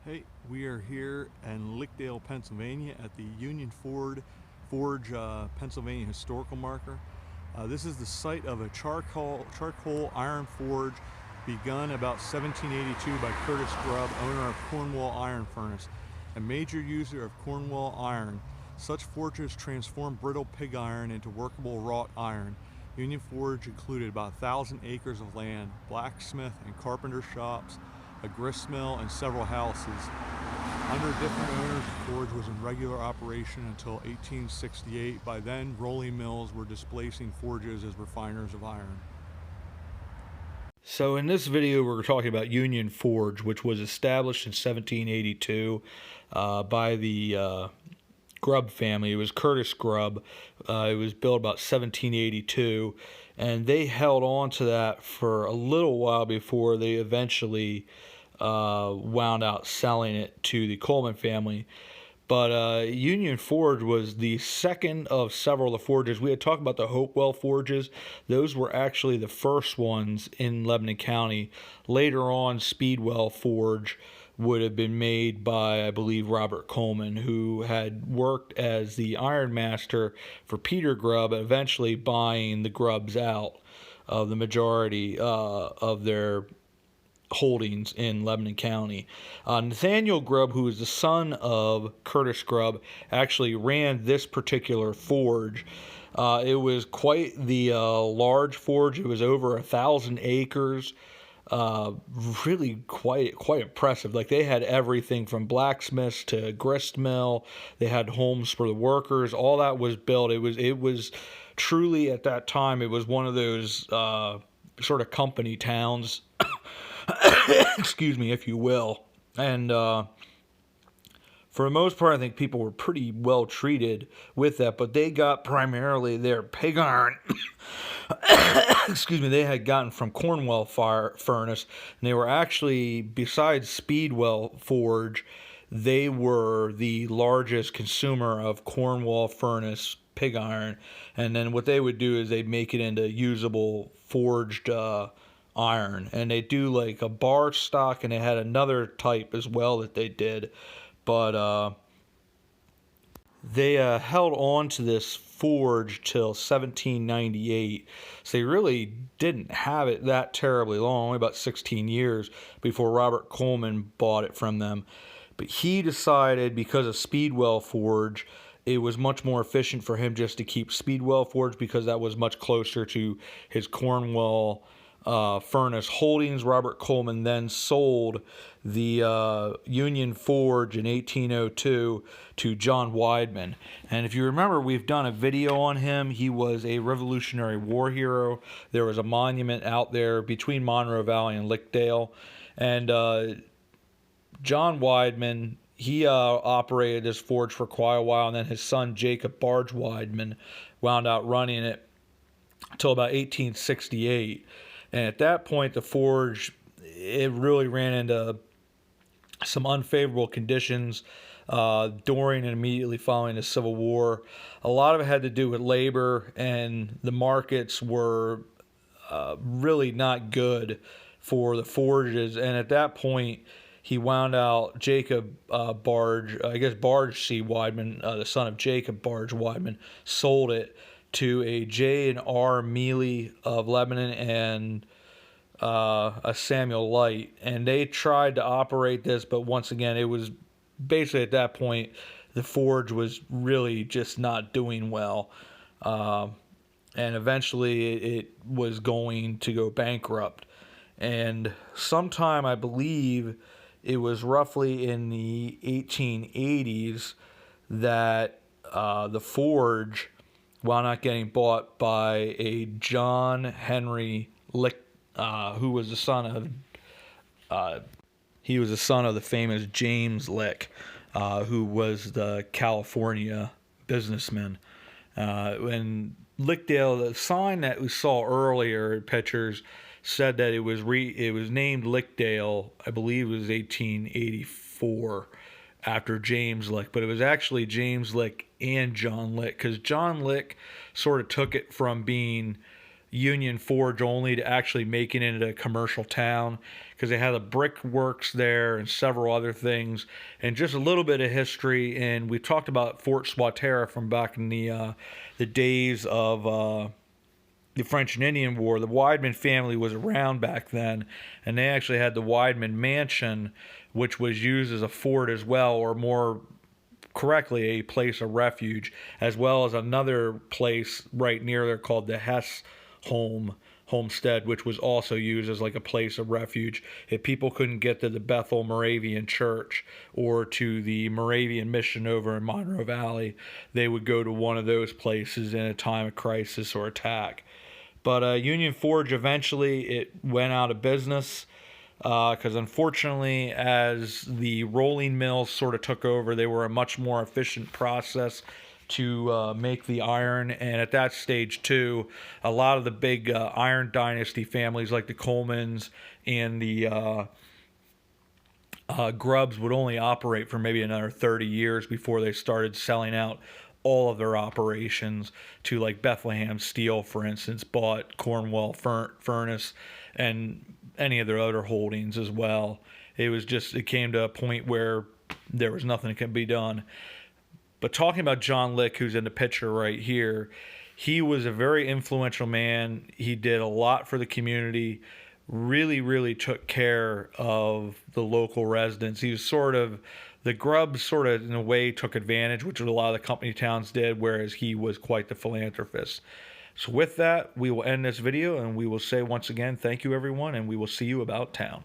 Hey, we are here in Lickdale, Pennsylvania at the Union Forge, Pennsylvania historical marker. This is the site of a charcoal iron forge begun about 1782 by Curtis Grubb, owner of Cornwall Iron Furnace, a major user of Cornwall iron. Such forges transformed brittle pig iron into workable wrought iron. Union Forge included about 1,000 acres of land, blacksmith and carpenter shops, a grist mill, and several houses. Under different owners, the forge was in regular operation until 1868. By then, rolling mills were displacing forges as refiners of iron. So in this video, we're talking about Union Forge, which was established in 1782 by the Grubb family. It was Curtis Grubb. It was built about 1782, and they held on to that for a little while before they eventually wound out selling it to the Coleman family. But Union Forge was the second of several of the forges. We had talked about the Hopewell forges. Those were actually the first ones in Lebanon County. Later on, Speedwell Forge would have been made by, I believe, Robert Coleman, who had worked as the iron master for Peter Grubb, eventually buying the Grubbs out of the majority of their holdings in Lebanon County. Nathaniel Grubb, who is the son of Curtis Grubb, actually ran this particular forge. It was quite the large forge. It was over 1,000 acres. Really quite impressive. Like, they had everything from blacksmiths to grist mill. They had homes for the workers. All that was built. It was truly, at that time, it was one of those sort of company towns. Excuse me, if you will. And for the most part, I think people were pretty well treated with that, but they got primarily their pig iron. Excuse me, they had gotten from Cornwall Furnace, and they were actually, besides Speedwell Forge, they were the largest consumer of Cornwall Furnace pig iron. And then what they would do is they'd make it into usable forged iron, and they do like a bar stock, and they had another type as well that they did, but they held on to this forge till 1798, so they really didn't have it that terribly long, only about 16 years before Robert Coleman bought it from them. But he decided, because of Speedwell Forge, it was much more efficient for him just to keep Speedwell Forge, because that was much closer to his Cornwall Furnace holdings. Robert Coleman then sold the Union Forge in 1802 to John Weidman. And if you remember, we've done a video on him. He was a Revolutionary War hero. There was a monument out there between Monroe Valley and Lickdale. And John Weidman, he operated this forge for quite a while, and then his son Jacob Barge Weidman wound out running it until about 1868. And at that point, the forge, it really ran into some unfavorable conditions during and immediately following the Civil War. A lot of it had to do with labor, and the markets were really not good for the forges. And at that point, he wound out Jacob Barge C. Weidman, the son of Jacob Barge Weidman, sold it to a J and R Mealy of Lebanon and a Samuel Light, and they tried to operate this, but once again, it was basically, at that point, the forge was really just not doing well, and eventually it was going to go bankrupt. And sometime, I believe it was roughly in the 1880s, that the forge wound up getting bought by a John Henry Lick, who was the son of the famous James Lick, who was the California businessman. And Lickdale, the sign that we saw earlier, pictures, said that it was named Lickdale. I believe it was 1884, after James Lick, but it was actually James Lick and John Lick, because John Lick sort of took it from being, Union Forge only to actually making it into a commercial town, because they had a brick works there and several other things, and just a little bit of history. And we talked about Fort Swatara from back in the days of the French and Indian War. The Wideman family was around back then, and they actually had the Wideman Mansion, which was used as a fort as well, or more correctly, a place of refuge, as well as another place right near there called the Hess Homestead, which was also used as like a place of refuge. If people couldn't get to the Bethel Moravian Church or to the Moravian Mission over in Monroe Valley, they would go to one of those places in a time of crisis or attack. But Union Forge, eventually it went out of business, because unfortunately, as the rolling mills sort of took over, they were a much more efficient process to make the iron. And at that stage too, a lot of the big iron dynasty families like the Colemans and the Grubbs would only operate for maybe another 30 years before they started selling out all of their operations to, like, Bethlehem Steel, for instance, bought Cornwall Furnace and any of their other holdings as well. It came to a point where there was nothing that could be done. But talking about John Lick, who's in the picture right here, he was a very influential man. He did a lot for the community, really, really took care of the local residents. He was the Grubbs sort of, in a way, took advantage, which a lot of the company towns did, whereas he was quite the philanthropist. So with that, we will end this video, and we will say once again, thank you, everyone, and we will see you about town.